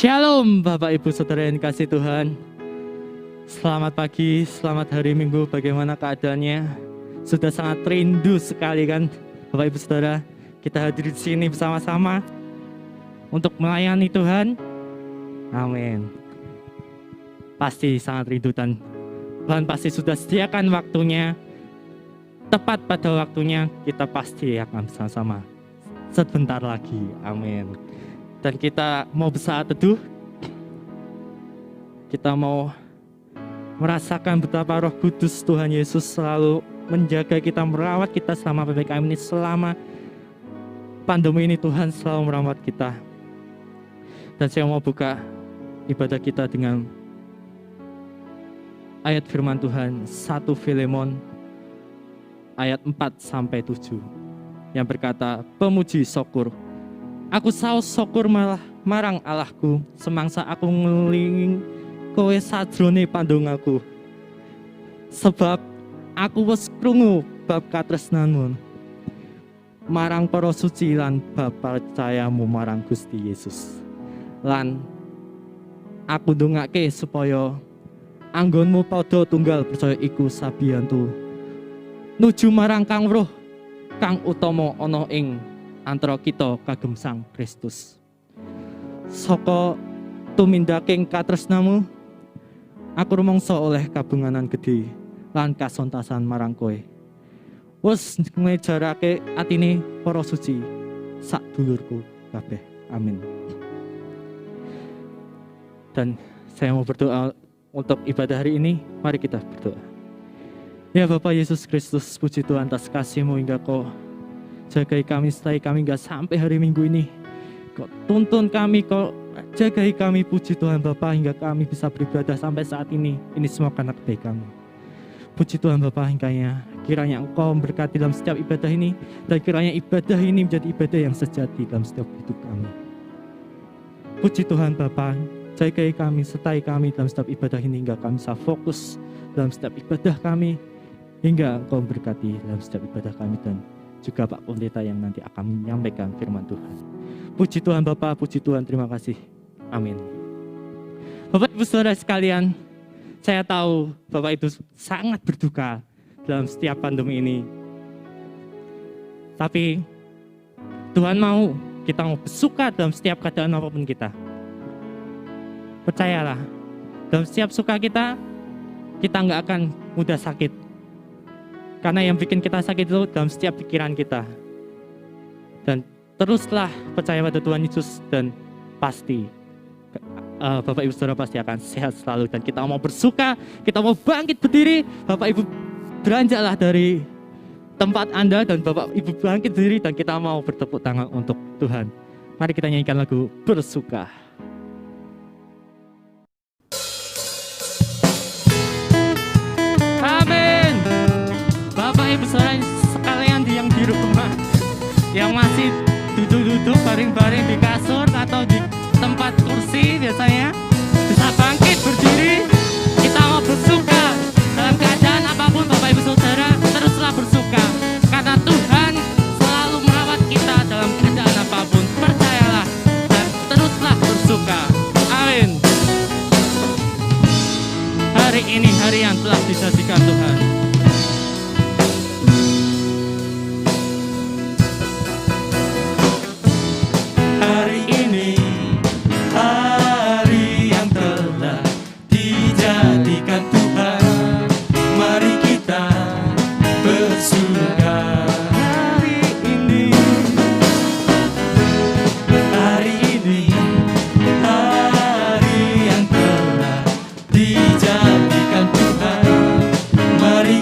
Shalom Bapak Ibu Saudara yang kasih Tuhan. Selamat pagi, selamat hari Minggu. Bagaimana keadaannya? Sudah sangat rindu sekali kan Bapak Ibu Saudara. Kita hadir di sini bersama-sama untuk melayani Tuhan. Amin. Pasti sangat rindu dan Tuhan pasti sudah sediakan waktunya. Tepat pada waktunya kita pasti akan bersama-sama sebentar lagi. Amin. Dan kita mau bersaat teduh. Kita mau merasakan betapa Roh Kudus Tuhan Yesus selalu menjaga kita, merawat kita selama PPKM ini, selama pandemi ini. Tuhan selalu merawat kita. Dan saya mau buka ibadah kita dengan ayat firman Tuhan 1 Filemon ayat 4-7 yang berkata, pemuji syukur. Aku saus syukur malah marang Allahku, semangsa aku ngeling kowe sadrone pandongaku. Sebab aku wis krungu bab katresnanmu marang para suci lan bab percayamu marang Gusti Yesus. Lan aku ndongake supaya anggonmu padha tunggal percaya iku sabiyantu nuju marang kang roh kang utama ana ing antara kita kagem Sang Kristus. Saka tumindaking katresnamu aku rumangsa oleh kabunganan gedhe lan kasontasan marang kowe. Wes ngejarake atine para suci sak dulurku kabeh. Amin. Dan saya mau berdoa untuk ibadah hari ini. Mari kita berdoa. Ya Bapak Yesus Kristus, puji Tuhan atas kasih-Mu hingga Kau jagai kami, setelah kami gak sampai hari Minggu ini. Kau tuntun kami, Kau jagai kami, puji Tuhan Bapa, hingga kami bisa beribadah sampai saat ini. Ini semua karena kebaikan-Mu. Puji Tuhan Bapa, kiranya Engkau memberkati dalam setiap ibadah ini, dan kiranya ibadah ini menjadi ibadah yang sejati dalam setiap hidup kami. Puji Tuhan Bapa, jagai kami, sertai kami dalam setiap ibadah ini, hingga kami bisa fokus dalam setiap ibadah kami, hingga Engkau memberkati dalam setiap ibadah kami, dan juga Pak Pendeta yang nanti akan menyampaikan firman Tuhan. Puji Tuhan Bapa, puji Tuhan, terima kasih. Amin. Bapak Ibu Saudara sekalian, saya tahu Bapak Ibu sangat berduka dalam setiap pandemi ini. Tapi Tuhan mau kita mau bersuka dalam setiap keadaan apapun kita. Percayalah, dalam setiap suka kita nggak akan mudah sakit. Karena yang bikin kita sakit itu dalam setiap pikiran kita. Dan teruslah percaya pada Tuhan Yesus, dan pasti Bapak Ibu Saudara pasti akan sehat selalu. Dan kita mau bersuka, kita mau bangkit berdiri. Bapak Ibu beranjaklah dari tempat Anda, dan Bapak Ibu bangkit berdiri, dan kita mau bertepuk tangan untuk Tuhan. Mari kita nyanyikan lagu Bersuka. Ibu saudara sekalian yang di rumah, yang masih duduk-duduk baring-baring di kasur atau di tempat kursi, biasanya bisa bangkit berdiri. Kita mau bersuka dalam keadaan apapun. Bapak Ibu Saudara, teruslah bersuka karena Tuhan selalu merawat kita dalam keadaan apapun. Percayalah dan teruslah bersuka. Amin. Hari ini hari yang telah dijadikan Tuhan. Mari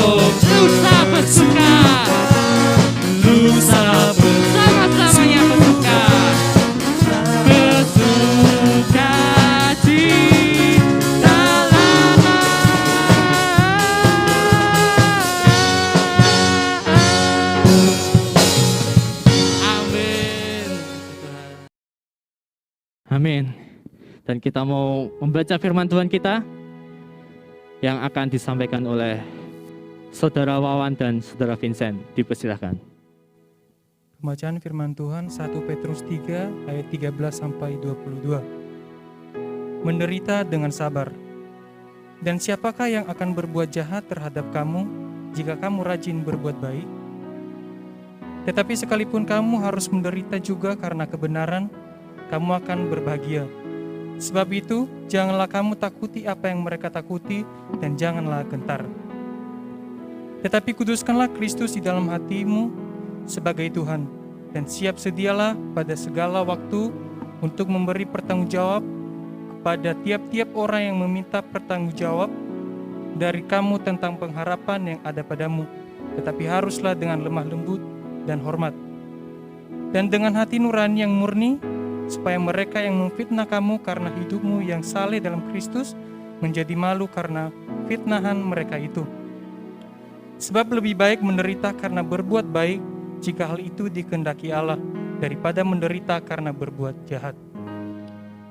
lusa bersuka, lusa bersama-samanya bersuka, bersuka di dalam. Amin. Amin. Dan kita mau membaca firman Tuhan kita yang akan disampaikan oleh Saudara Wawan dan Saudara Vincent. Dipersilahkan. Pembacaan firman Tuhan 1 Petrus 3 ayat 13-22. Menderita dengan sabar. Dan siapakah yang akan berbuat jahat terhadap kamu jika kamu rajin berbuat baik? Tetapi sekalipun kamu harus menderita juga karena kebenaran, kamu akan berbahagia. Sebab itu, janganlah kamu takuti apa yang mereka takuti, dan janganlah gentar. Tetapi kuduskanlah Kristus di dalam hatimu sebagai Tuhan, dan siap sedialah pada segala waktu untuk memberi pertanggungjawab kepada tiap-tiap orang yang meminta pertanggungjawab dari kamu tentang pengharapan yang ada padamu, tetapi haruslah dengan lemah lembut dan hormat, dan dengan hati nurani yang murni, supaya mereka yang memfitnah kamu karena hidupmu yang saleh dalam Kristus menjadi malu karena fitnahan mereka itu. Sebab lebih baik menderita karena berbuat baik, jika hal itu dikehendaki Allah, daripada menderita karena berbuat jahat.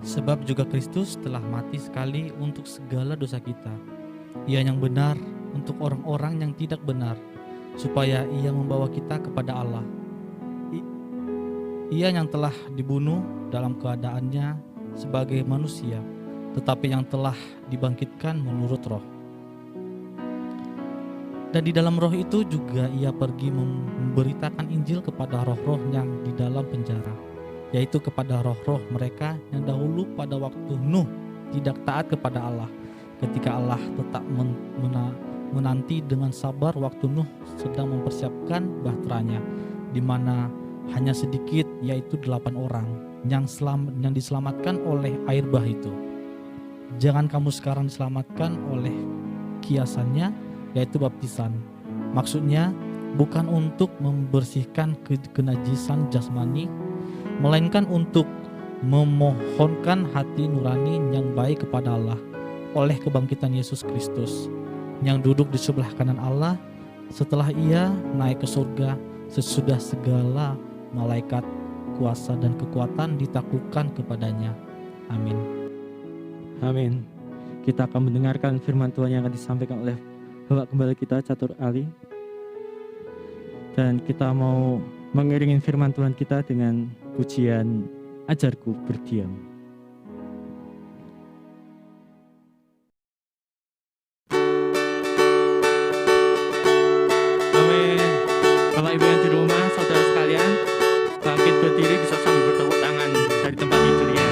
Sebab juga Kristus telah mati sekali untuk segala dosa kita. Ia yang benar untuk orang-orang yang tidak benar, supaya ia membawa kita kepada Allah. Ia yang telah dibunuh dalam keadaannya sebagai manusia, tetapi yang telah dibangkitkan menurut roh. Dan di dalam roh itu juga ia pergi memberitakan Injil kepada roh-roh yang di dalam penjara, yaitu kepada roh-roh mereka yang dahulu pada waktu Nuh tidak taat kepada Allah, ketika Allah tetap menanti dengan sabar waktu Nuh sedang mempersiapkan bahteranya, di mana hanya sedikit, yaitu 8 orang yang diselamatkan oleh air bah itu. Jangan kamu sekarang diselamatkan oleh kiasannya, yaitu baptisan. Maksudnya bukan untuk membersihkan kenajisan jasmani, melainkan untuk memohonkan hati nurani yang baik kepada Allah oleh kebangkitan Yesus Kristus, yang duduk di sebelah kanan Allah setelah ia naik ke surga sesudah segala malaikat, kuasa dan kekuatan ditaklukkan kepadanya. Amin. Amin. Kita akan mendengarkan firman Tuhan yang akan disampaikan oleh Bapak Gembala kita Catur Ali. Dan kita mau mengiringi firman Tuhan kita dengan pujian Ajarku Berdiam. Amin. Bapak Ibu yang di rumah, saudara sekalian, bangkit berdiri bisa sambil bertepuk tangan dari tempat tidurnya.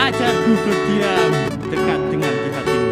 Ajarku berdiam dekat dengan di hatimu.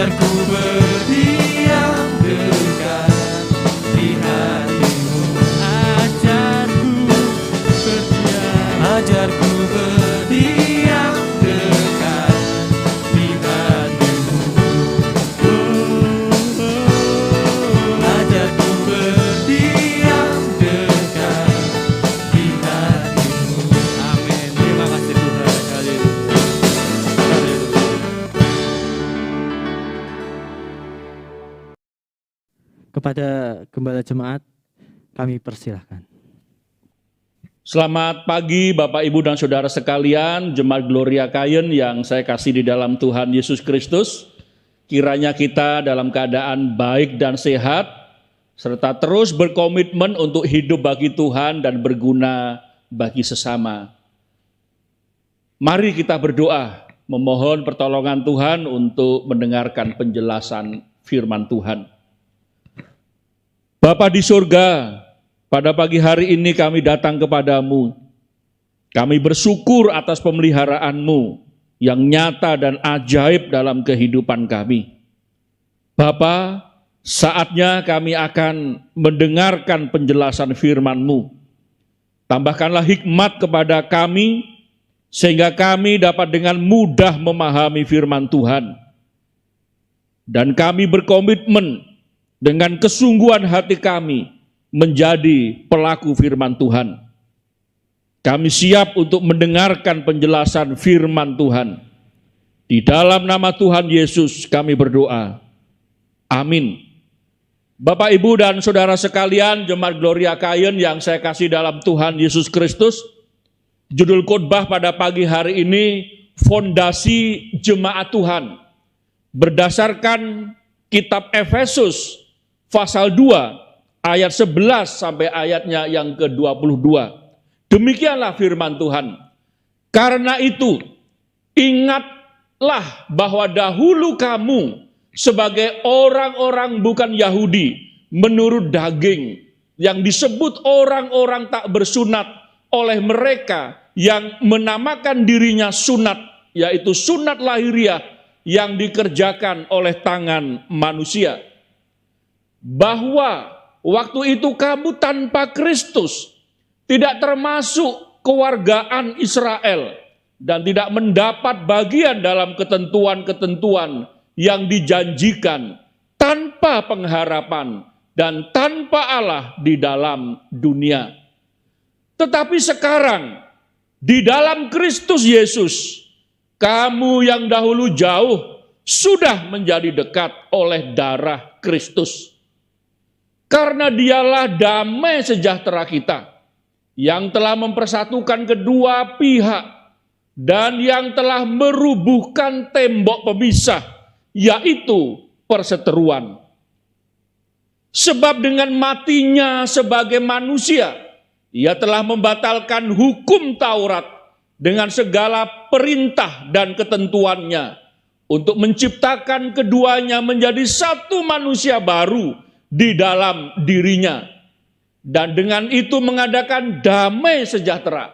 Ajarku berdiam dekat di hatimu. Ajarku berdiam dekat di hatimu. Ajarku berdiam dekat di hatimu. Amin. Terima kasih Tuhan. Haleluya. Haleluya. Kepada gembala jemaat kami persilahkan. Selamat pagi Bapak, Ibu, dan Saudara sekalian, Jemaat Gloria Kayen yang saya kasih di dalam Tuhan Yesus Kristus. Kiranya kita dalam keadaan baik dan sehat, serta terus berkomitmen untuk hidup bagi Tuhan dan berguna bagi sesama. Mari kita berdoa, memohon pertolongan Tuhan untuk mendengarkan penjelasan firman Tuhan. Bapa di surga, pada pagi hari ini kami datang kepadamu. Kami bersyukur atas pemeliharaanmu yang nyata dan ajaib dalam kehidupan kami. Bapa, saatnya kami akan mendengarkan penjelasan firman-Mu. Tambahkanlah hikmat kepada kami, sehingga kami dapat dengan mudah memahami firman Tuhan. Dan kami berkomitmen dengan kesungguhan hati kami menjadi pelaku firman Tuhan. Kami siap untuk mendengarkan penjelasan firman Tuhan. Di dalam nama Tuhan Yesus kami berdoa. Amin. Bapak, Ibu, dan Saudara sekalian, Jemaat Gloria Kayen yang saya kasih dalam Tuhan Yesus Kristus, judul khotbah pada pagi hari ini, Fondasi Jemaat Tuhan. Berdasarkan kitab Efesus pasal 2, ayat 11 sampai ayatnya yang ke-22. Demikianlah firman Tuhan. Karena itu, ingatlah bahwa dahulu kamu sebagai orang-orang bukan Yahudi menurut daging, yang disebut orang-orang tak bersunat oleh mereka yang menamakan dirinya sunat, yaitu sunat lahiriah yang dikerjakan oleh tangan manusia. Bahwa waktu itu kamu tanpa Kristus, tidak termasuk kewargaan Israel, dan tidak mendapat bagian dalam ketentuan-ketentuan yang dijanjikan, tanpa pengharapan dan tanpa Allah di dalam dunia. Tetapi sekarang, di dalam Kristus Yesus, kamu yang dahulu jauh sudah menjadi dekat oleh darah Kristus. Karena dialah damai sejahtera kita, yang telah mempersatukan kedua pihak, dan yang telah merubuhkan tembok pemisah, yaitu perseteruan. Sebab dengan matinya sebagai manusia, ia telah membatalkan hukum Taurat dengan segala perintah dan ketentuannya, untuk menciptakan keduanya menjadi satu manusia baru di dalam dirinya, dan dengan itu mengadakan damai sejahtera.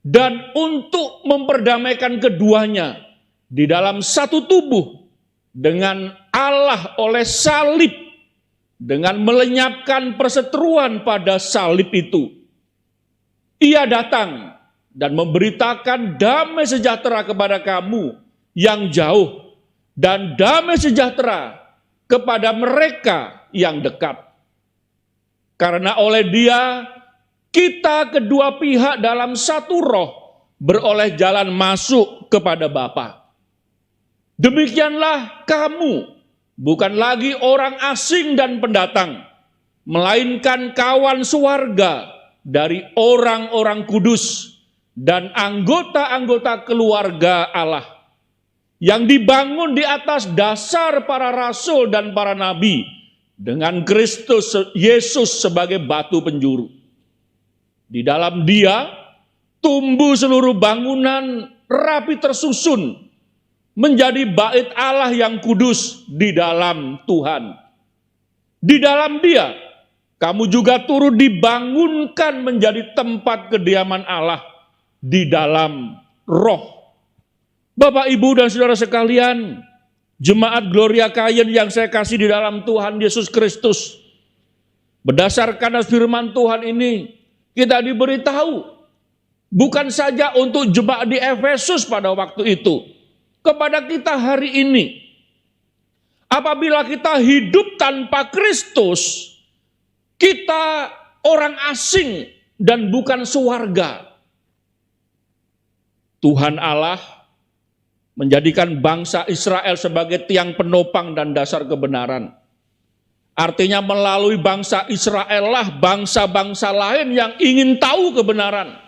Dan untuk memperdamaikan keduanya di dalam satu tubuh dengan Allah oleh salib, dengan melenyapkan perseteruan pada salib itu. Ia datang dan memberitakan damai sejahtera kepada kamu yang jauh, dan damai sejahtera kepada mereka yang dekat. Karena oleh Dia, kita kedua pihak dalam satu roh beroleh jalan masuk kepada Bapa. Demikianlah kamu, bukan lagi orang asing dan pendatang, melainkan kawan sewarga dari orang-orang kudus dan anggota-anggota keluarga Allah, yang dibangun di atas dasar para rasul dan para nabi, dengan Kristus Yesus sebagai batu penjuru. Di dalam Dia tumbuh seluruh bangunan rapi tersusun menjadi bait Allah yang kudus di dalam Tuhan. Di dalam Dia kamu juga turut dibangunkan menjadi tempat kediaman Allah di dalam Roh. Bapak, Ibu, dan Saudara sekalian, Jemaat Gloria Kayen yang saya kasih di dalam Tuhan Yesus Kristus, berdasarkan firman Tuhan ini, kita diberitahu bukan saja untuk jemaat di Efesus pada waktu itu, kepada kita hari ini. Apabila kita hidup tanpa Kristus, kita orang asing dan bukan suwarga. Tuhan Allah menjadikan bangsa Israel sebagai tiang penopang dan dasar kebenaran. Artinya melalui bangsa Israel lah bangsa-bangsa lain yang ingin tahu kebenaran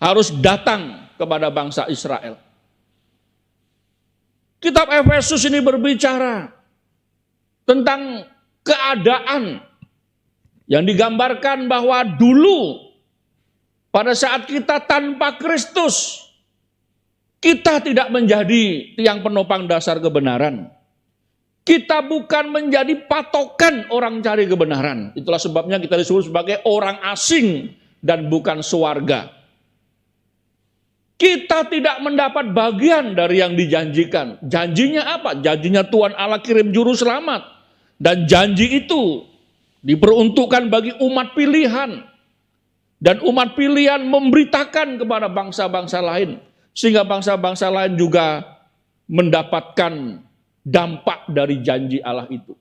harus datang kepada bangsa Israel. Kitab Efesus ini berbicara tentang keadaan yang digambarkan bahwa dulu pada saat kita tanpa Kristus, kita tidak menjadi tiang penopang dasar kebenaran. Kita bukan menjadi patokan orang cari kebenaran. Itulah sebabnya kita disebut sebagai orang asing dan bukan suwarga. Kita tidak mendapat bagian dari yang dijanjikan. Janjinya apa? Janjinya Tuhan Allah kirim juru selamat. Dan janji itu diperuntukkan bagi umat pilihan. Dan umat pilihan memberitakan kepada bangsa-bangsa lain. Sehingga bangsa-bangsa lain juga mendapatkan dampak dari janji Allah itu.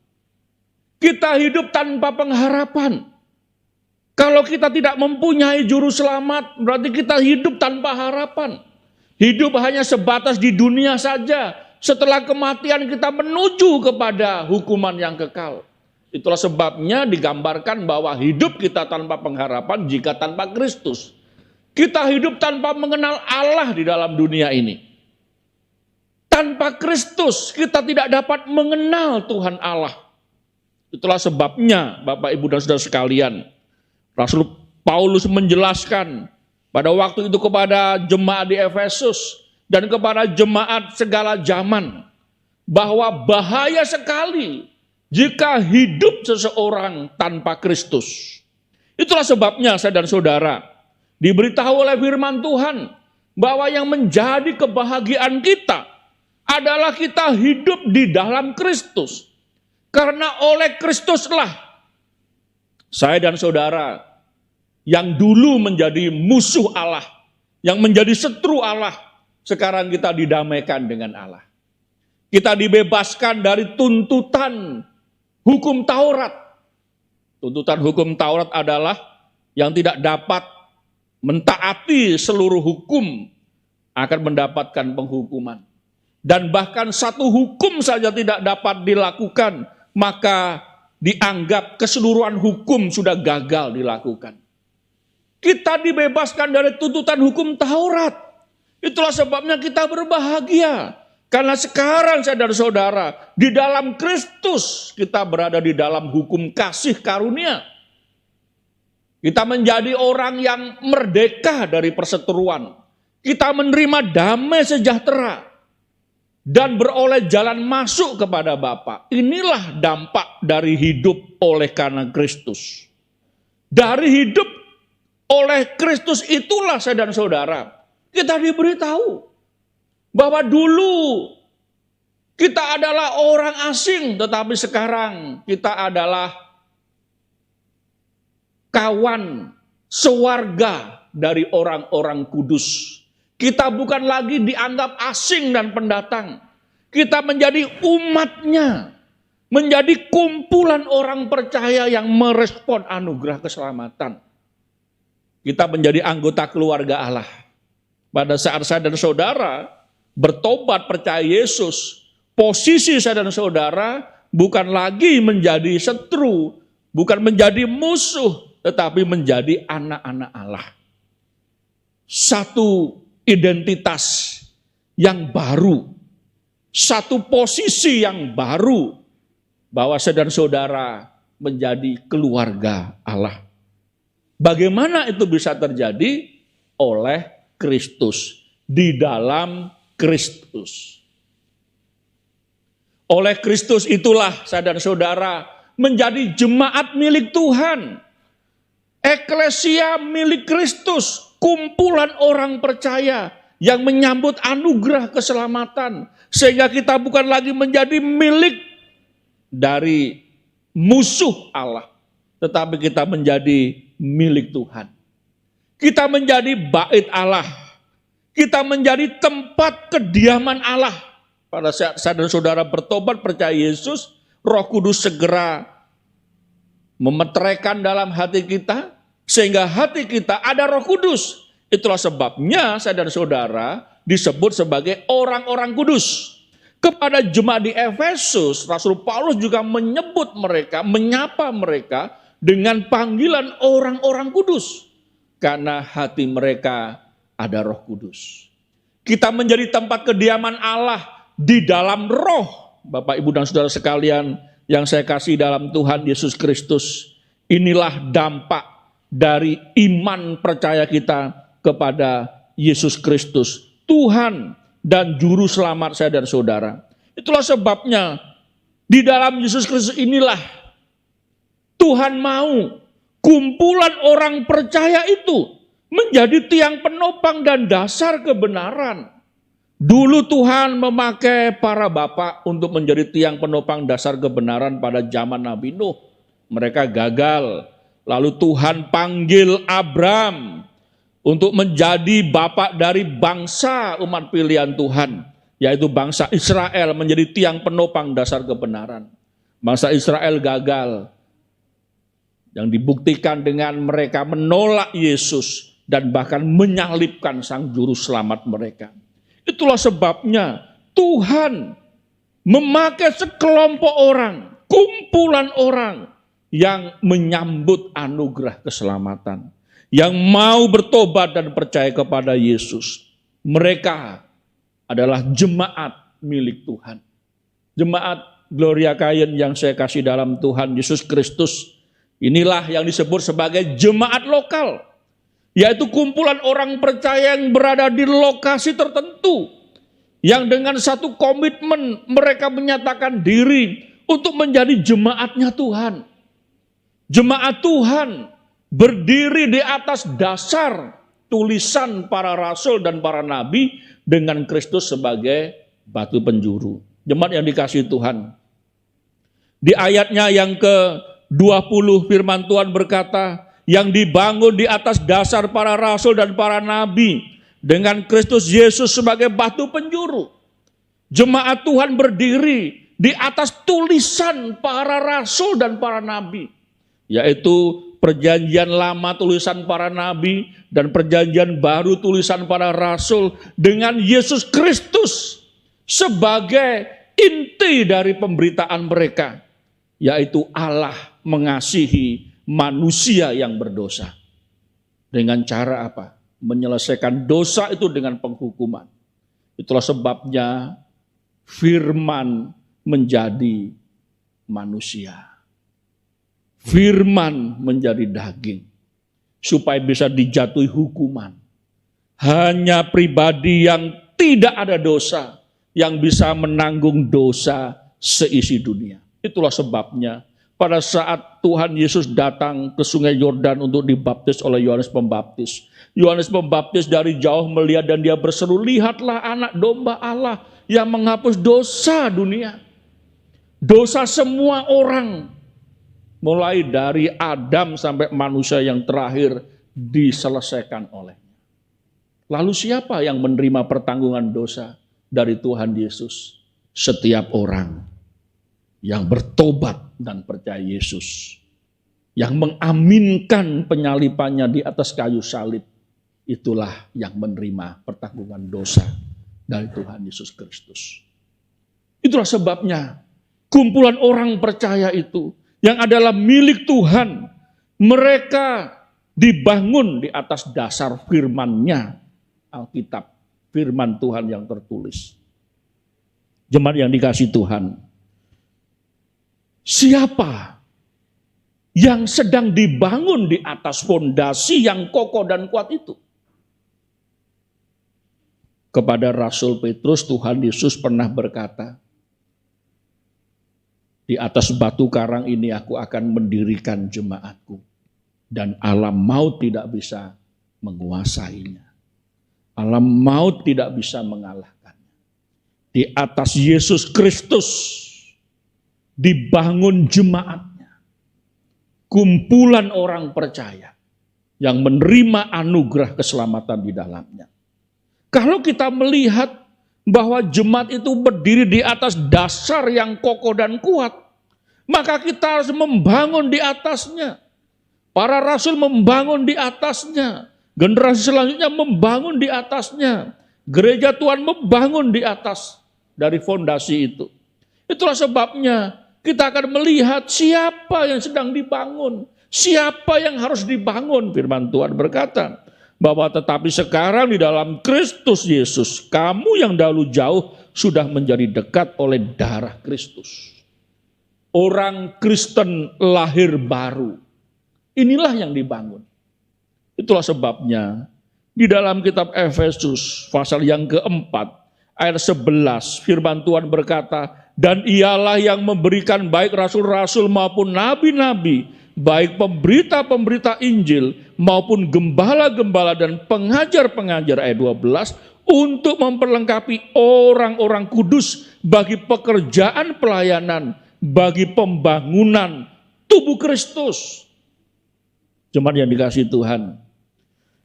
Kita hidup tanpa pengharapan. Kalau kita tidak mempunyai juru selamat, berarti kita hidup tanpa harapan. Hidup hanya sebatas di dunia saja. Setelah kematian kita menuju kepada hukuman yang kekal. Itulah sebabnya digambarkan bahwa hidup kita tanpa pengharapan jika tanpa Kristus. Kita hidup tanpa mengenal Allah di dalam dunia ini. Tanpa Kristus kita tidak dapat mengenal Tuhan Allah. Itulah sebabnya Bapak Ibu dan Saudara sekalian, Rasul Paulus menjelaskan pada waktu itu kepada jemaat di Efesus dan kepada jemaat segala zaman bahwa bahaya sekali jika hidup seseorang tanpa Kristus. Itulah sebabnya saya dan saudara diberitahu oleh firman Tuhan bahwa yang menjadi kebahagiaan kita adalah kita hidup di dalam Kristus. Karena oleh Kristuslah saya dan saudara yang dulu menjadi musuh Allah, yang menjadi setru Allah, sekarang kita didamaikan dengan Allah. Kita dibebaskan dari tuntutan hukum Taurat. Tuntutan hukum Taurat adalah yang tidak dapat mentaati seluruh hukum akan mendapatkan penghukuman. Dan bahkan satu hukum saja tidak dapat dilakukan, maka dianggap keseluruhan hukum sudah gagal dilakukan. Kita dibebaskan dari tuntutan hukum Taurat. Itulah sebabnya kita berbahagia. Karena sekarang saudara-saudara, di dalam Kristus kita berada di dalam hukum kasih karunia. Kita menjadi orang yang merdeka dari perseteruan. Kita menerima damai sejahtera. Dan beroleh jalan masuk kepada Bapa. Inilah dampak dari hidup oleh karena Kristus. Dari hidup oleh Kristus itulah saya dan saudara, kita diberitahu bahwa dulu kita adalah orang asing, tetapi sekarang kita adalah kawan, sewarga dari orang-orang kudus. Kita bukan lagi dianggap asing dan pendatang. Kita menjadi umatnya, menjadi kumpulan orang percaya yang merespon anugerah keselamatan. Kita menjadi anggota keluarga Allah. Pada saat saya dan saudara bertobat percaya Yesus, posisi saya dan saudara bukan lagi menjadi setru, bukan menjadi musuh, tetapi menjadi anak-anak Allah. Satu identitas yang baru, satu posisi yang baru, bahwa saya dan saudara menjadi keluarga Allah. Bagaimana itu bisa terjadi? Oleh Kristus, di dalam Kristus. Oleh Kristus itulah saya dan saudara menjadi jemaat milik Tuhan. Eklesia milik Kristus, kumpulan orang percaya yang menyambut anugerah keselamatan. Sehingga kita bukan lagi menjadi milik dari musuh Allah, tetapi kita menjadi milik Tuhan. Kita menjadi bait Allah. Kita menjadi tempat kediaman Allah. Pada saat saya dan saudara bertobat percaya Yesus, Roh Kudus segera memeteraikan dalam hati kita, sehingga hati kita ada Roh Kudus. Itulah sebabnya saya dan saudara disebut sebagai orang-orang kudus. Kepada jemaat di Efesus, Rasul Paulus juga menyebut mereka, menyapa mereka dengan panggilan orang-orang kudus. Karena hati mereka ada Roh Kudus. Kita menjadi tempat kediaman Allah di dalam roh. Bapak, Ibu, dan saudara sekalian yang saya kasih dalam Tuhan Yesus Kristus. Inilah dampak dari iman percaya kita kepada Yesus Kristus, Tuhan dan Juru Selamat saya dan saudara. Itulah sebabnya di dalam Yesus Kristus inilah Tuhan mau kumpulan orang percaya itu menjadi tiang penopang dan dasar kebenaran. Dulu Tuhan memakai para bapak untuk menjadi tiang penopang dasar kebenaran pada zaman Nabi Nuh. Mereka gagal. Lalu Tuhan panggil Abram untuk menjadi bapak dari bangsa umat pilihan Tuhan, yaitu bangsa Israel, menjadi tiang penopang dasar kebenaran. Bangsa Israel gagal. Yang dibuktikan dengan mereka menolak Yesus dan bahkan menyalibkan Sang Juru Selamat mereka. Itulah sebabnya Tuhan memakai sekelompok orang, kumpulan orang yang menyambut anugerah keselamatan, yang mau bertobat dan percaya kepada Yesus. Mereka adalah jemaat milik Tuhan. Jemaat Gloria Kain yang saya kasih dalam Tuhan Yesus Kristus. Inilah yang disebut sebagai jemaat lokal, yaitu kumpulan orang percaya yang berada di lokasi tertentu, yang dengan satu komitmen mereka menyatakan diri untuk menjadi jemaatnya Tuhan. Jemaat Tuhan berdiri di atas dasar tulisan para rasul dan para nabi dengan Kristus sebagai batu penjuru. Jemaat yang dikasihi Tuhan. Di ayatnya yang ke-20 firman Tuhan berkata, yang dibangun di atas dasar para rasul dan para nabi dengan Kristus Yesus sebagai batu penjuru. Jemaat Tuhan berdiri di atas tulisan para rasul dan para nabi, yaitu Perjanjian Lama tulisan para nabi dan Perjanjian Baru tulisan para rasul dengan Yesus Kristus sebagai inti dari pemberitaan mereka, yaitu Allah mengasihi manusia yang berdosa. Dengan cara apa? Menyelesaikan dosa itu dengan penghukuman. Itulah sebabnya firman menjadi manusia. Firman menjadi daging supaya bisa dijatuhi hukuman. Hanya pribadi yang tidak ada dosa yang bisa menanggung dosa seisi dunia. Itulah sebabnya pada saat Tuhan Yesus datang ke sungai Yordan untuk dibaptis oleh Yohanes Pembaptis. Yohanes Pembaptis dari jauh melihat dan dia berseru, lihatlah anak domba Allah yang menghapus dosa dunia. Dosa semua orang, mulai dari Adam sampai manusia yang terakhir diselesaikan olehnya. Lalu siapa yang menerima pertanggungan dosa dari Tuhan Yesus? Setiap orang yang bertobat dan percaya Yesus, yang mengaminkan penyalipannya di atas kayu salib, itulah yang menerima pertanggungan dosa dari Tuhan Yesus Kristus. Itulah sebabnya kumpulan orang percaya itu yang adalah milik Tuhan, mereka dibangun di atas dasar firman-Nya, Alkitab, firman Tuhan yang tertulis. Jemaat yang dikasihi Tuhan, siapa yang sedang dibangun di atas fondasi yang kokoh dan kuat itu? Kepada Rasul Petrus, Tuhan Yesus pernah berkata, di atas batu karang ini aku akan mendirikan jemaatku, dan alam maut tidak bisa menguasainya. Alam maut tidak bisa mengalahkannya. Di atas Yesus Kristus dibangun jemaatnya. Kumpulan orang percaya yang menerima anugerah keselamatan di dalamnya. Kalau kita melihat bahwa jemaat itu berdiri di atas dasar yang kokoh dan kuat, maka kita harus membangun di atasnya. Para rasul membangun di atasnya. Generasi selanjutnya membangun di atasnya. Gereja Tuhan membangun di atas dari fondasi itu. Itulah sebabnya kita akan melihat siapa yang sedang dibangun. Siapa yang harus dibangun. Firman Tuhan berkata bahwa tetapi sekarang di dalam Kristus Yesus, kamu yang dahulu jauh sudah menjadi dekat oleh darah Kristus. Orang Kristen lahir baru. Inilah yang dibangun. Itulah sebabnya di dalam kitab Efesus pasal yang keempat ayat 11 firman Tuhan berkata, dan ialah yang memberikan baik rasul-rasul maupun nabi-nabi, baik pemberita-pemberita Injil maupun gembala-gembala dan pengajar-pengajar ayat 12 untuk memperlengkapi orang-orang kudus bagi pekerjaan pelayanan, bagi pembangunan tubuh Kristus. Jemaat yang dikasihi Tuhan,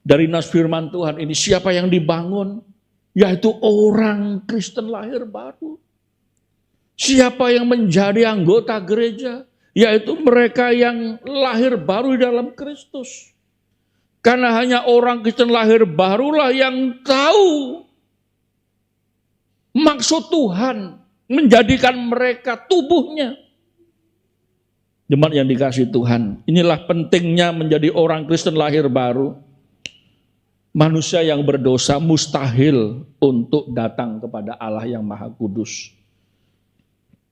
dari nas firman Tuhan ini siapa yang dibangun? Yaitu orang Kristen lahir baru. Siapa yang menjadi anggota gereja? Yaitu mereka yang lahir baru di dalam Kristus. Karena hanya orang Kristen lahir barulah yang tahu maksud Tuhan menjadikan mereka tubuhnya. Jemaat yang dikasihi Tuhan, inilah pentingnya menjadi orang Kristen lahir baru. Manusia yang berdosa mustahil untuk datang kepada Allah yang Maha Kudus.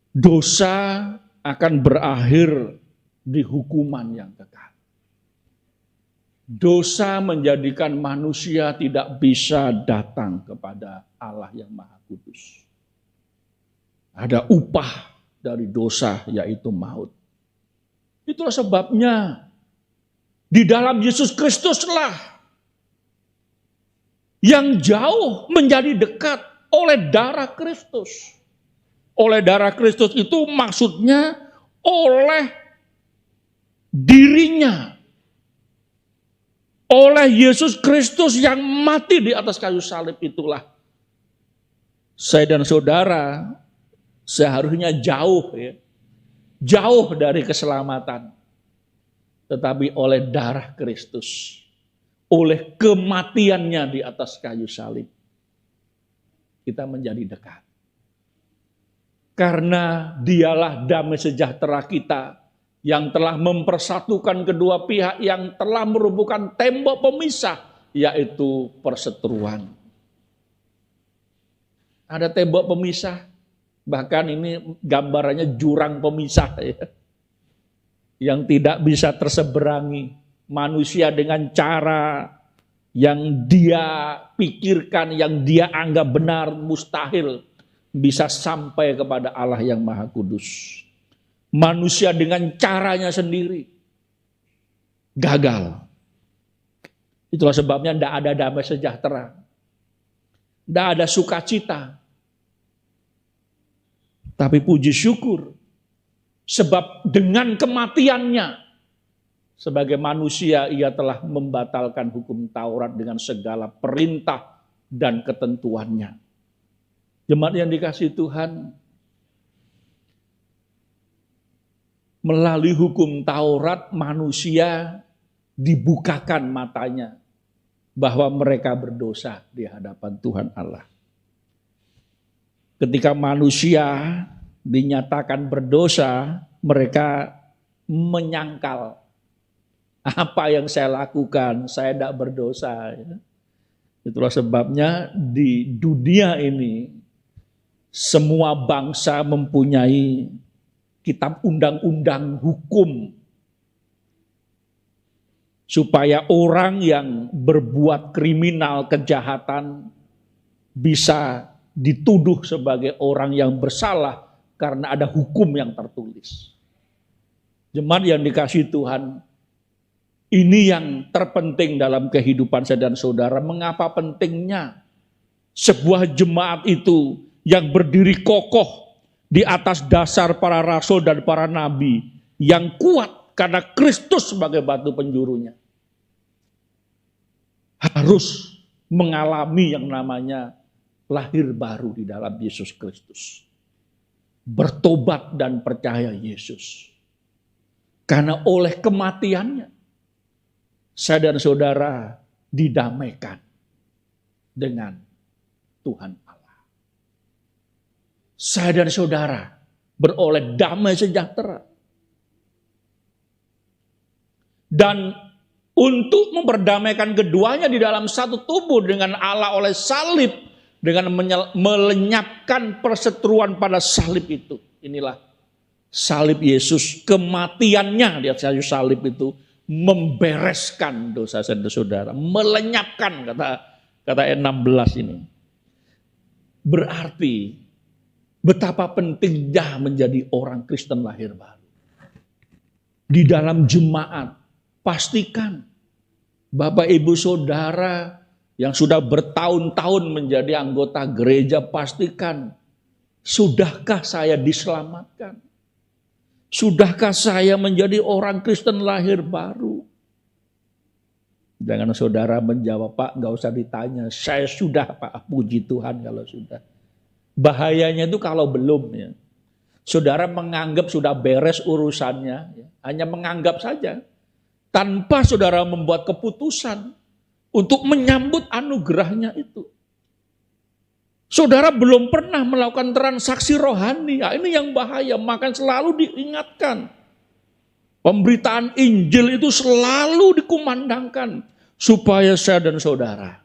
Dosa akan berakhir di hukuman yang kekal. Dosa menjadikan manusia tidak bisa datang kepada Allah yang Maha Kudus. Ada upah dari dosa, yaitu maut. Itulah sebabnya di dalam Yesus Kristuslah yang jauh menjadi dekat oleh darah Kristus. Oleh darah Kristus itu maksudnya oleh dirinya. Oleh Yesus Kristus yang mati di atas kayu salib itulah saya dan saudara seharusnya jauh ya. Jauh dari keselamatan. Tetapi oleh darah Kristus. Oleh kematiannya di atas kayu salib. Kita menjadi dekat. Karena dialah damai sejahtera kita. Yang telah mempersatukan kedua pihak. Yang telah merubuhkan tembok pemisah. Yaitu perseteruan. Ada tembok pemisah. Bahkan ini gambarannya jurang pemisah ya. Yang tidak bisa terseberangi. Manusia dengan cara yang dia pikirkan, yang dia anggap benar, mustahil bisa sampai kepada Allah yang Maha Kudus. Manusia dengan caranya sendiri gagal. Itulah sebabnya tidak ada damai sejahtera. Tidak ada sukacita. Tapi puji syukur, sebab dengan kematiannya sebagai manusia ia telah membatalkan hukum Taurat dengan segala perintah dan ketentuannya. Jemaat yang dikasihi Tuhan, melalui hukum Taurat manusia dibukakan matanya bahwa mereka berdosa di hadapan Tuhan Allah. Ketika manusia dinyatakan berdosa, mereka menyangkal. Apa yang saya lakukan, saya tidak berdosa. Itulah sebabnya di dunia ini, semua bangsa mempunyai kitab undang-undang hukum. Supaya orang yang berbuat kriminal, kejahatan, bisa dituduh sebagai orang yang bersalah karena ada hukum yang tertulis. Jemaat yang dikasihi Tuhan, Ini yang terpenting dalam kehidupan saya dan saudara. Mengapa pentingnya sebuah jemaat itu yang berdiri kokoh di atas dasar para rasul dan para nabi, yang kuat karena Kristus sebagai batu penjurunya. Harus mengalami yang namanya lahir baru di dalam Yesus Kristus. Bertobat dan percaya Yesus. Karena oleh kematiannya, saya dan saudara didamaikan dengan Tuhan Allah. Saya dan saudara beroleh damai sejahtera. Dan untuk memperdamaikan keduanya di dalam satu tubuh dengan Allah oleh salib, dengan melenyapkan perseteruan pada salib itu. Inilah salib Yesus, kematiannya di atas kayu salib itu membereskan dosa saudara, melenyapkan, kata ayat 16 ini. Berarti betapa pentingnya menjadi orang Kristen lahir baru. Di dalam jemaat, pastikan Bapak Ibu Saudara yang sudah bertahun-tahun menjadi anggota gereja, pastikan, sudahkah saya diselamatkan? Sudahkah saya menjadi orang Kristen lahir baru? Jangan saudara menjawab, Pak, gak usah ditanya. Saya sudah, Pak, puji Tuhan kalau sudah. Bahayanya itu kalau belum, ya. Saudara menganggap sudah beres urusannya, ya. Hanya menganggap saja. Tanpa saudara membuat keputusan untuk menyambut anugerahnya itu. Saudara belum pernah melakukan transaksi rohani. Ya, ini yang bahaya, maka selalu diingatkan. Pemberitaan Injil itu selalu dikumandangkan supaya saya dan saudara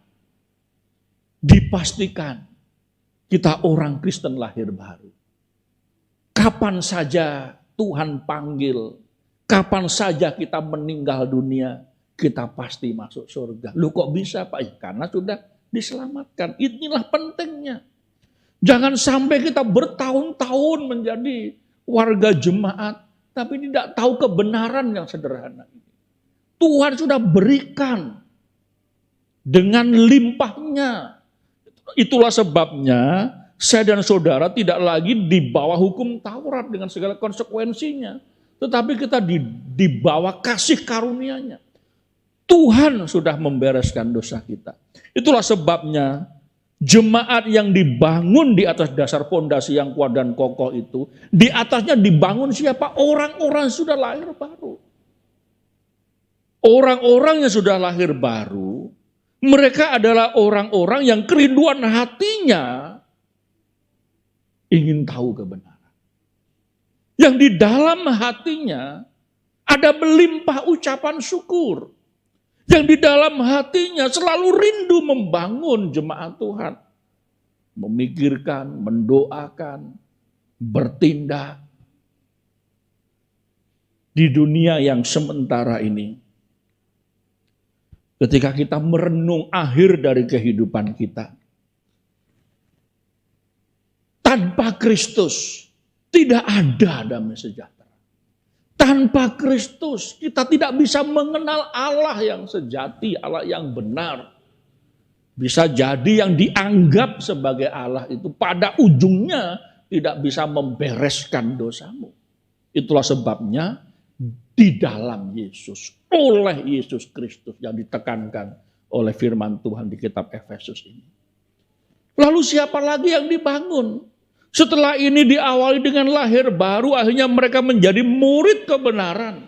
dipastikan kita orang Kristen lahir baru. Kapan saja Tuhan panggil, kapan saja kita meninggal dunia, kita pasti masuk surga. Lu kok bisa, Pak? Ya, karena sudah diselamatkan. Inilah pentingnya. Jangan sampai kita bertahun-tahun menjadi warga jemaat, tapi tidak tahu kebenaran yang sederhana ini. Tuhan sudah berikan dengan limpahnya. Itulah sebabnya saya dan saudara tidak lagi di bawah hukum Taurat dengan segala konsekuensinya. Tetapi kita di bawah kasih karunia-Nya. Tuhan sudah membereskan dosa kita. Itulah sebabnya jemaat yang dibangun di atas dasar fondasi yang kuat dan kokoh itu, di atasnya dibangun siapa? Orang-orang yang sudah lahir baru. Orang-orang yang sudah lahir baru, mereka adalah orang-orang yang kerinduan hatinya ingin tahu kebenaran. Yang di dalam hatinya ada melimpah ucapan syukur. Yang di dalam hatinya selalu rindu membangun jemaat Tuhan. Memikirkan, mendoakan, bertindak. Di dunia yang sementara ini, ketika kita merenung akhir dari kehidupan kita, tanpa Kristus tidak ada damai sejahtera. Tanpa Kristus kita tidak bisa mengenal Allah yang sejati, Allah yang benar. Bisa jadi yang dianggap sebagai Allah itu pada ujungnya tidak bisa membereskan dosamu. Itulah sebabnya di dalam Yesus, oleh Yesus Kristus yang ditekankan oleh firman Tuhan di kitab Efesus ini. Lalu siapa lagi yang dibangun? Setelah ini diawali dengan lahir baru, akhirnya mereka menjadi murid kebenaran.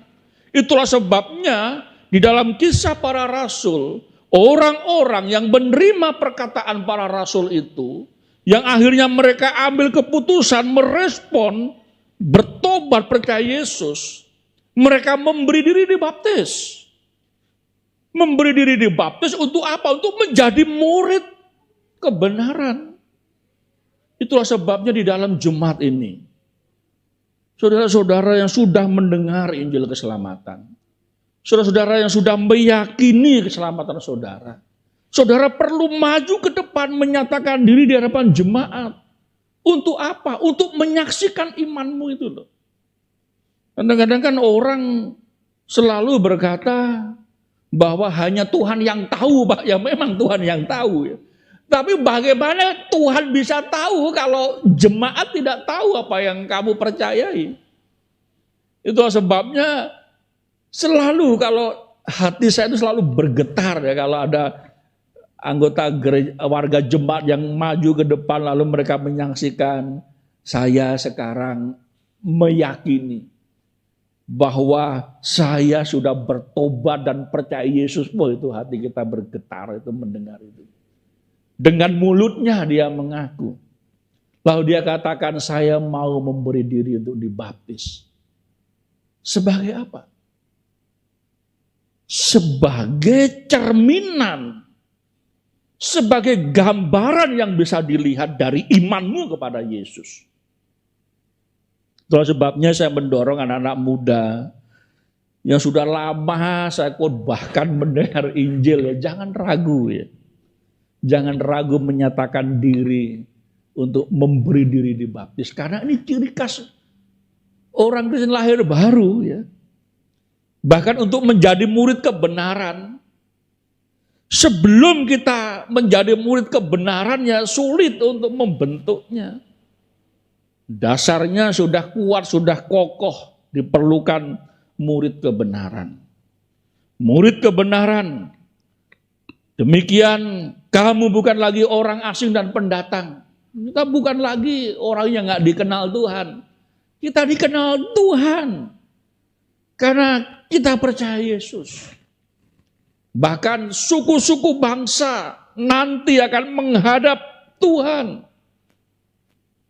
Itulah sebabnya di dalam kisah para rasul, orang-orang yang menerima perkataan para rasul itu, yang akhirnya mereka ambil keputusan, merespon, bertobat percaya Yesus, mereka memberi diri dibaptis. Memberi diri dibaptis untuk apa? Untuk menjadi murid kebenaran. Itulah sebabnya di dalam jemaat ini, saudara-saudara yang sudah mendengar Injil keselamatan, saudara-saudara yang sudah meyakini keselamatan saudara, saudara perlu maju ke depan menyatakan diri di hadapan jemaat. Untuk apa? Untuk menyaksikan imanmu itu loh. Kadang-kadang kan orang selalu berkata, bahwa hanya Tuhan yang tahu, Pak. Ya memang Tuhan yang tahu ya. Tapi bagaimana Tuhan bisa tahu kalau jemaat tidak tahu apa yang kamu percayai? Itu sebabnya selalu kalau hati saya itu selalu bergetar ya kalau ada anggota gereja, warga jemaat yang maju ke depan lalu mereka menyaksikan saya sekarang meyakini bahwa saya sudah bertobat dan percaya Yesus. Oh, itu hati kita bergetar itu mendengar itu. Dengan mulutnya dia mengaku. Lalu dia katakan saya mau memberi diri untuk dibaptis. Sebagai apa? Sebagai cerminan. Sebagai gambaran yang bisa dilihat dari imanmu kepada Yesus. Itulah sebabnya saya mendorong anak-anak muda yang sudah lama saya bahkan mendengar Injil ya, jangan ragu ya. Jangan ragu menyatakan diri untuk memberi diri dibaptis. Karena ini ciri khas orang Kristen lahir baru ya. Bahkan untuk menjadi murid kebenaran. Sebelum kita menjadi murid kebenarannya sulit untuk membentuknya. Dasarnya sudah kuat, sudah kokoh, diperlukan murid kebenaran. Murid kebenaran. Demikian kamu bukan lagi orang asing dan pendatang. Kita bukan lagi orang yang gak dikenal Tuhan. Kita dikenal Tuhan. Karena kita percaya Yesus. Bahkan suku-suku bangsa nanti akan menghadap Tuhan.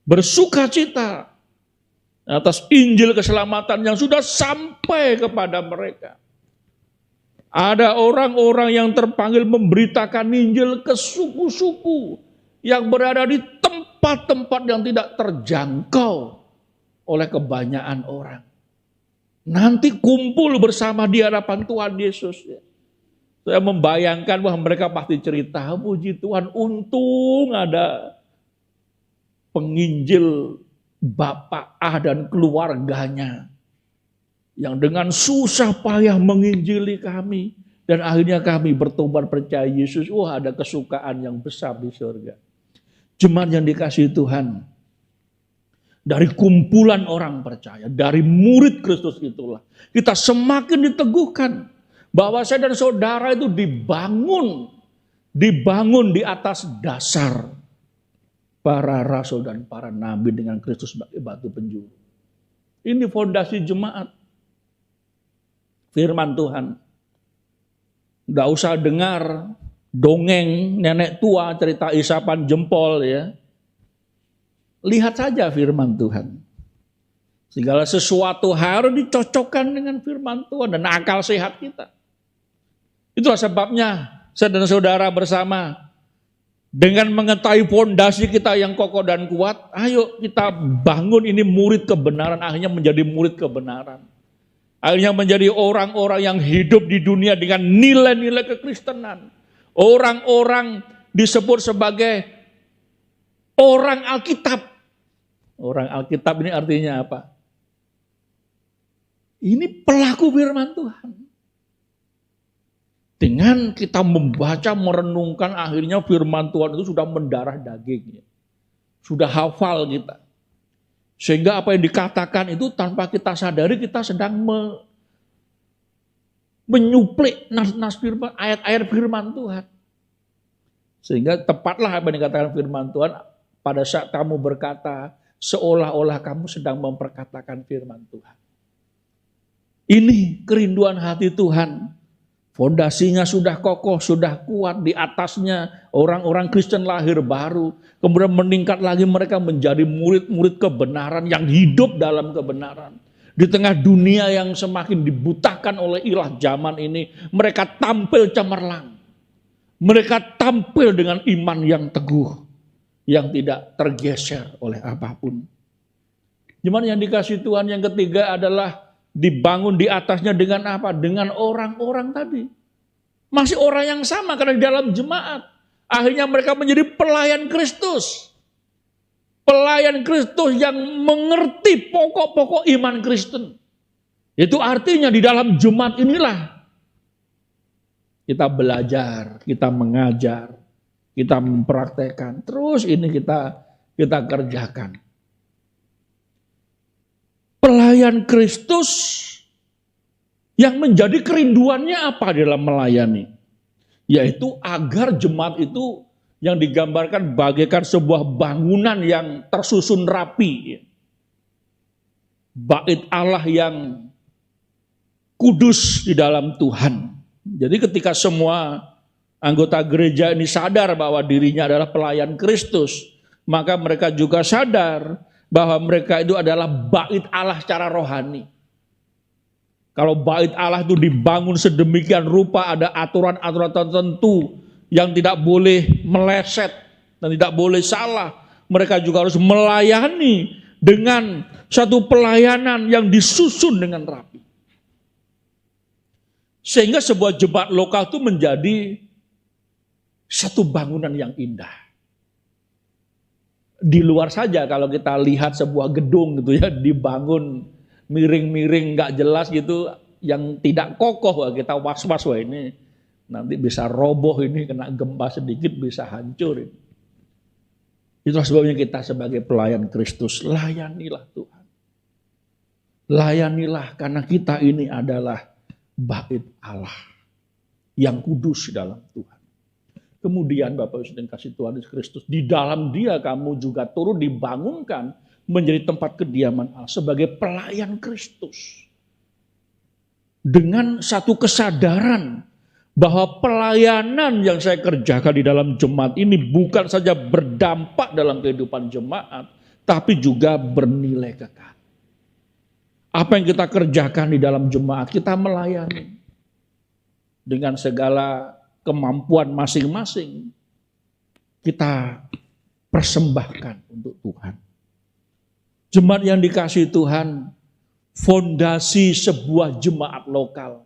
Bersuka cita atas Injil keselamatan yang sudah sampai kepada mereka. Ada orang-orang yang terpanggil memberitakan Injil ke suku-suku yang berada di tempat-tempat yang tidak terjangkau oleh kebanyakan orang. Nanti kumpul bersama di hadapan Tuhan Yesus. Saya membayangkan bahwa mereka pasti cerita, puji Tuhan, untung ada penginjil Bapak A dan keluarganya yang dengan susah payah menginjili kami dan akhirnya kami bertobat percaya Yesus. Wah, ada kesukaan yang besar di surga. Jemaat yang dikasihi Tuhan, dari kumpulan orang percaya, dari murid Kristus itulah kita semakin diteguhkan bahwa saya dan saudara itu dibangun di atas dasar para rasul dan para nabi dengan Kristus sebagai batu penjuru. Ini fondasi jemaat. Firman Tuhan. Nggak usah dengar dongeng nenek tua cerita isapan jempol ya. Lihat saja firman Tuhan. Segala sesuatu harus dicocokkan dengan firman Tuhan dan akal sehat kita. Itulah sebabnya saya dan saudara bersama dengan mengetahui fondasi kita yang kokoh dan kuat, ayo kita bangun ini murid kebenaran, akhirnya menjadi murid kebenaran. Akhirnya menjadi orang-orang yang hidup di dunia dengan nilai-nilai kekristenan. Orang-orang disebut sebagai orang Alkitab. Orang Alkitab ini artinya apa? Ini pelaku firman Tuhan. Dengan kita membaca, merenungkan, akhirnya firman Tuhan itu sudah mendarah dagingnya. Sudah hafal kita. Sehingga apa yang dikatakan itu tanpa kita sadari kita sedang menyuplik nas-nas firman, ayat-ayat firman Tuhan. Sehingga tepatlah apa yang dikatakan firman Tuhan pada saat kamu berkata seolah-olah kamu sedang memperkatakan firman Tuhan. Ini kerinduan hati Tuhan. Fondasinya sudah kokoh, sudah kuat, di atasnya orang-orang Kristen lahir baru. Kemudian meningkat lagi mereka menjadi murid-murid kebenaran yang hidup dalam kebenaran. Di tengah dunia yang semakin dibutakan oleh ilah zaman ini, mereka tampil cemerlang. Mereka tampil dengan iman yang teguh, yang tidak tergeser oleh apapun. Jemaat yang dikasihi Tuhan, yang ketiga adalah dibangun di atasnya dengan apa? Dengan orang-orang tadi. Masih orang yang sama karena di dalam jemaat. Akhirnya mereka menjadi pelayan Kristus. Pelayan Kristus yang mengerti pokok-pokok iman Kristen. Itu artinya di dalam jemaat inilah Kita belajar, kita mengajar, kita mempraktekkan. Terus ini kita kerjakan. Pelayan Kristus yang menjadi kerinduannya apa dalam melayani? Yaitu agar jemaat itu yang digambarkan bagaikan sebuah bangunan yang tersusun rapi. Bait Allah yang kudus di dalam Tuhan. Jadi ketika semua anggota gereja ini sadar bahwa dirinya adalah pelayan Kristus, maka mereka juga sadar bahwa mereka itu adalah bait Allah secara rohani. Kalau bait Allah itu dibangun sedemikian rupa, ada aturan-aturan tertentu yang tidak boleh meleset dan tidak boleh salah. Mereka juga harus melayani dengan satu pelayanan yang disusun dengan rapi. Sehingga sebuah jemaat lokal itu menjadi satu bangunan yang indah. Di luar saja kalau kita lihat sebuah gedung gitu ya, dibangun miring-miring gak jelas gitu, yang tidak kokoh, kita was-was, wah ini nanti bisa roboh, ini kena gempa sedikit bisa hancur. Itulah sebabnya kita sebagai pelayan Kristus, layanilah Tuhan. Layanilah karena kita ini adalah bait Allah yang kudus dalam Tuhan. Kemudian Bapak Ibu yang kasih Tuhan Yesus Kristus, di dalam Dia kamu juga turut dibangunkan menjadi tempat kediaman Allah sebagai pelayan Kristus. Dengan satu kesadaran bahwa pelayanan yang saya kerjakan di dalam jemaat ini bukan saja berdampak dalam kehidupan jemaat, tapi juga bernilai kekal. Apa yang kita kerjakan di dalam jemaat, kita melayani dengan segala kemampuan masing-masing, kita persembahkan untuk Tuhan. Jemaat yang dikasihi Tuhan, fondasi sebuah jemaat lokal,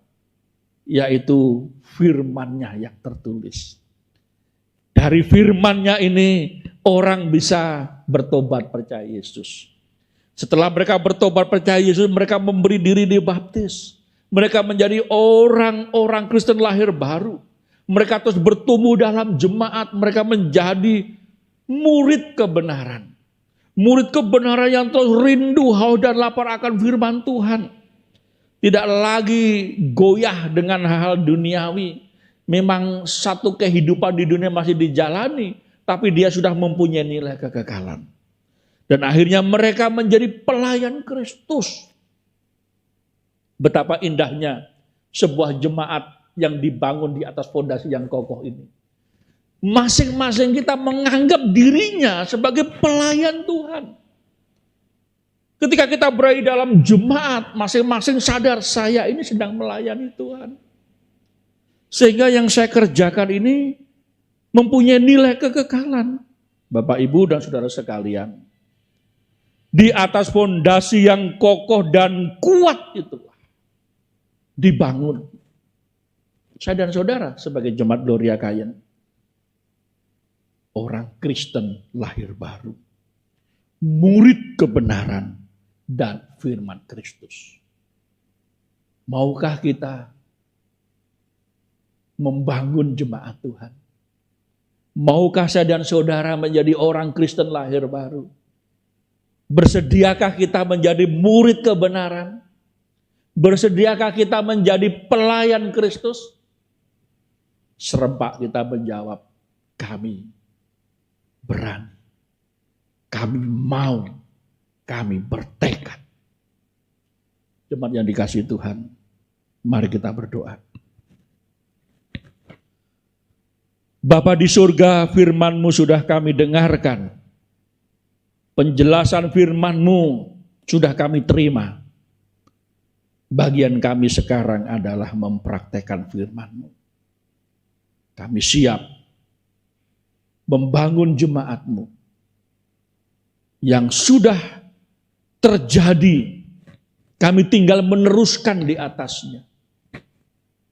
yaitu firman-Nya yang tertulis. Dari firman-Nya ini, orang bisa bertobat percaya Yesus. Setelah mereka bertobat percaya Yesus, mereka memberi diri dibaptis. Mereka menjadi orang-orang Kristen lahir baru. Mereka terus bertumbuh dalam jemaat, mereka menjadi murid kebenaran. Murid kebenaran yang terus rindu, haus dan lapar akan firman Tuhan. Tidak lagi goyah dengan hal-hal duniawi. Memang satu kehidupan di dunia masih dijalani, tapi dia sudah mempunyai nilai kekekalan. Dan akhirnya mereka menjadi pelayan Kristus. Betapa indahnya sebuah jemaat yang dibangun di atas fondasi yang kokoh ini. Masing-masing kita menganggap dirinya sebagai pelayan Tuhan. Ketika kita berada dalam jemaat, masing-masing sadar saya ini sedang melayani Tuhan. Sehingga yang saya kerjakan ini mempunyai nilai kekekalan. Bapak, Ibu, dan saudara sekalian, di atas fondasi yang kokoh dan kuat itu dibangun. Saya dan saudara sebagai jemaat Gloria Kayen, orang Kristen lahir baru, murid kebenaran dan firman Kristus. Maukah kita membangun jemaat Tuhan? Maukah saya dan saudara menjadi orang Kristen lahir baru? Bersediakah kita menjadi murid kebenaran? Bersediakah kita menjadi pelayan Kristus? Serempak kita menjawab, kami berani, kami mau, kami bertekad. Jemaat yang dikasihi Tuhan, mari kita berdoa. Bapa di surga, firman-Mu sudah kami dengarkan. Penjelasan firman-Mu sudah kami terima. Bagian kami sekarang adalah mempraktekkan firman-Mu. Kami siap membangun jemaat-Mu yang sudah terjadi. Kami tinggal meneruskan di atasnya.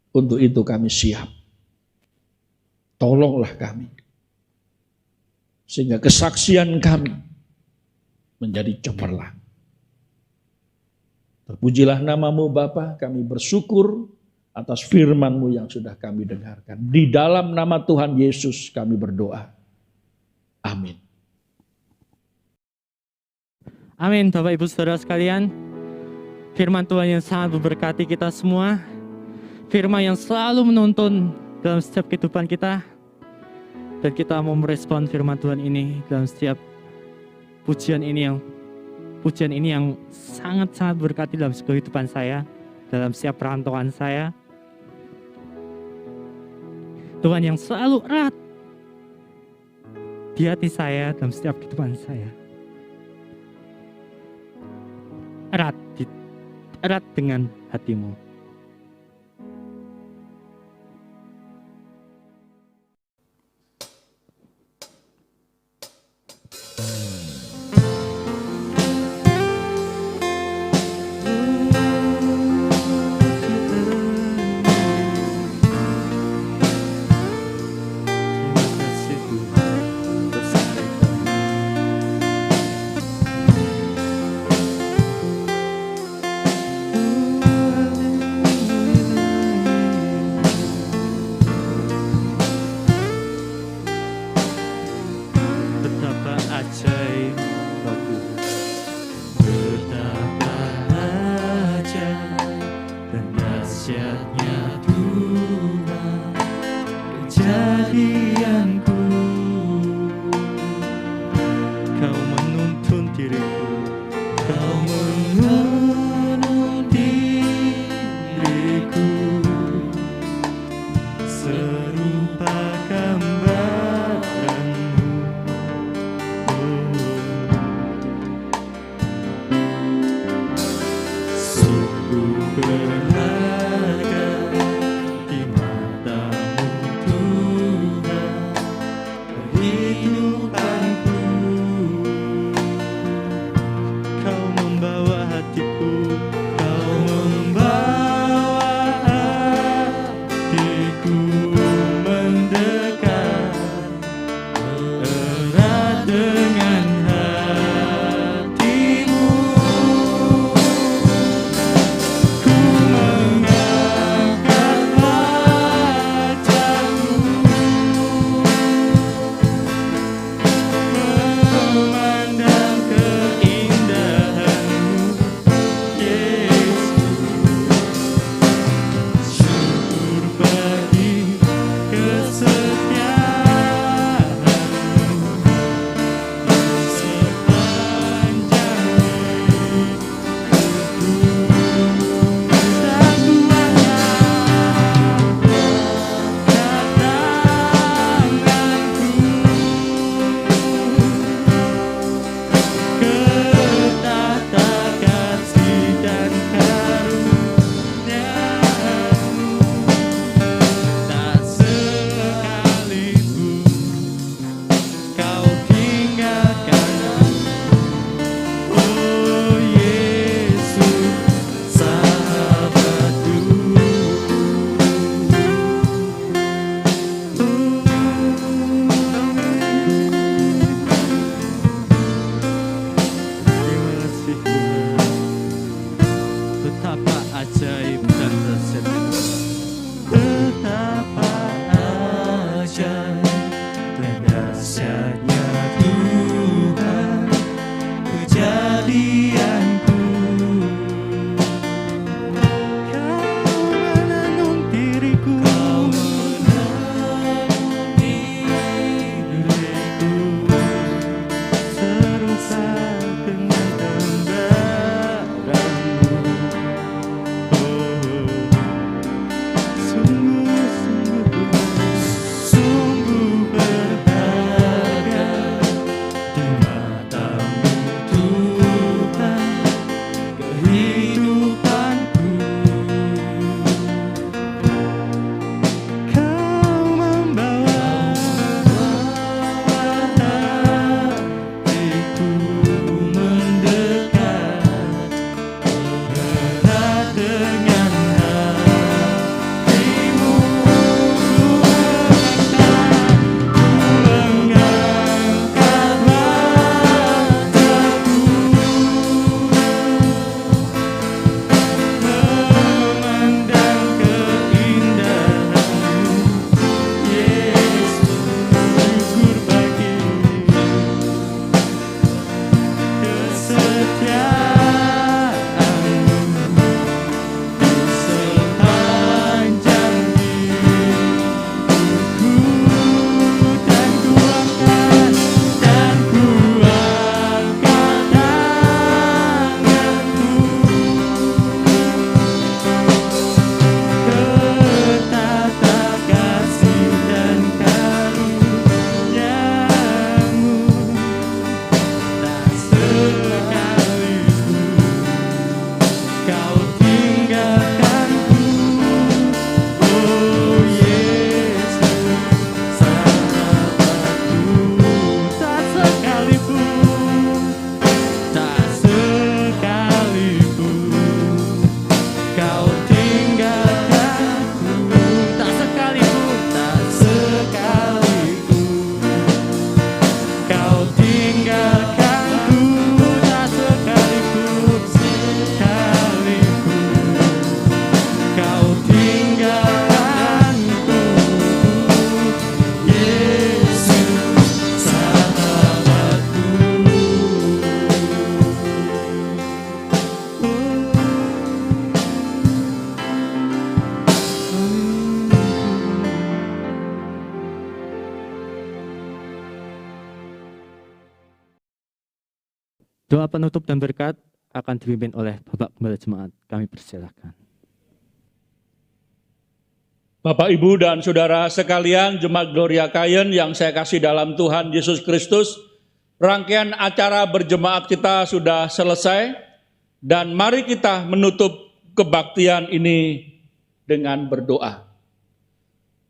Untuk itu kami siap. Tolonglah kami. Sehingga kesaksian kami menjadi cemerlang. Terpujilah nama-Mu Bapa, kami bersyukur atas firman-Mu yang sudah kami dengarkan. Di dalam nama Tuhan Yesus kami berdoa. Amin. Amin. Bapak Ibu Saudara sekalian, firman Tuhan yang sangat memberkati kita semua, firman yang selalu menuntun dalam setiap kehidupan kita, dan kita mau merespon firman Tuhan ini dalam setiap pujian ini yang sangat-sangat berkati dalam kehidupan saya, dalam setiap perantauan saya. Tuhan yang selalu erat di hati saya dalam setiap kehidupan saya. Erat dengan hatimu. Doa penutup dan berkat akan dipimpin oleh Bapak Gembala Jemaat. Kami persilakan. Bapak, Ibu, dan Saudara sekalian, Jemaat Gloria Kayen yang saya kasih dalam Tuhan Yesus Kristus, rangkaian acara berjemaat kita sudah selesai, dan mari kita menutup kebaktian ini dengan berdoa.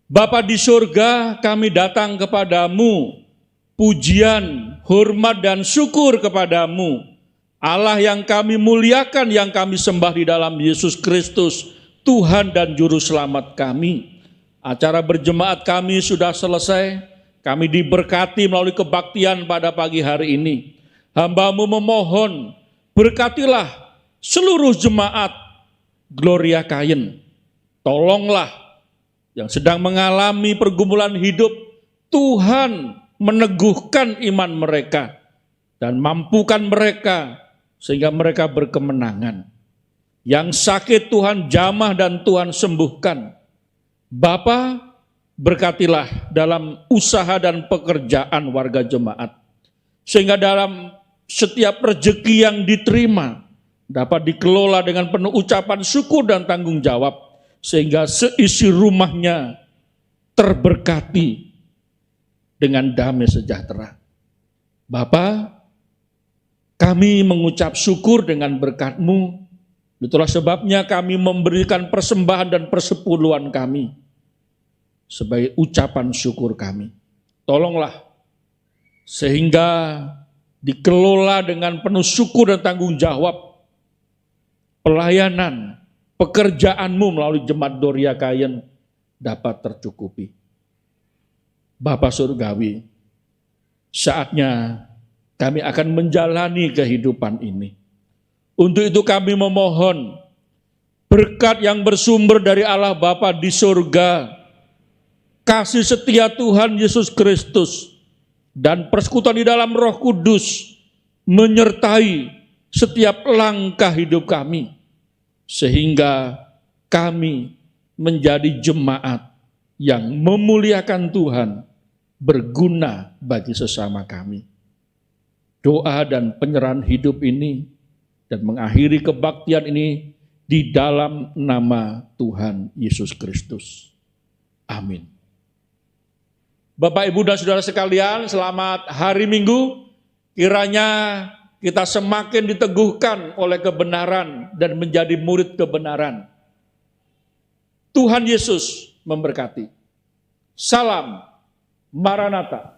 Bapa di surga, kami datang kepadamu, pujian, hormat, dan syukur kepadamu, Allah yang kami muliakan, yang kami sembah di dalam Yesus Kristus, Tuhan dan Juru Selamat kami. Acara berjemaat kami sudah selesai, kami diberkati melalui kebaktian pada pagi hari ini. Hamba-Mu memohon, berkatilah seluruh jemaat Gloria Kayen. Tolonglah yang sedang mengalami pergumulan hidup, Tuhan meneguhkan iman mereka dan mampukan mereka sehingga mereka berkemenangan. Yang sakit Tuhan jamah dan Tuhan sembuhkan. Bapa, berkatilah dalam usaha dan pekerjaan warga jemaat, sehingga dalam setiap rezeki yang diterima dapat dikelola dengan penuh ucapan syukur dan tanggung jawab, sehingga seisi rumahnya terberkati dengan damai sejahtera. Bapa, kami mengucap syukur dengan berkat-Mu. Itulah sebabnya kami memberikan persembahan dan persepuluhan kami sebagai ucapan syukur kami. Tolonglah sehingga dikelola dengan penuh syukur dan tanggung jawab pelayanan, pekerjaan-Mu melalui Jemaat Gloria Kayen dapat tercukupi. Bapa Surgawi, saatnya kami akan menjalani kehidupan ini. Untuk itu kami memohon berkat yang bersumber dari Allah Bapa di surga, kasih setia Tuhan Yesus Kristus, dan persekutuan di dalam Roh Kudus menyertai setiap langkah hidup kami, sehingga kami menjadi jemaat yang memuliakan Tuhan, berguna bagi sesama kami. Doa dan penyerahan hidup ini dan mengakhiri kebaktian ini di dalam nama Tuhan Yesus Kristus. Amin. Bapak, Ibu, dan Saudara sekalian, selamat hari Minggu. Kiranya kita semakin diteguhkan oleh kebenaran dan menjadi murid kebenaran. Tuhan Yesus memberkati. Salam Maranatha.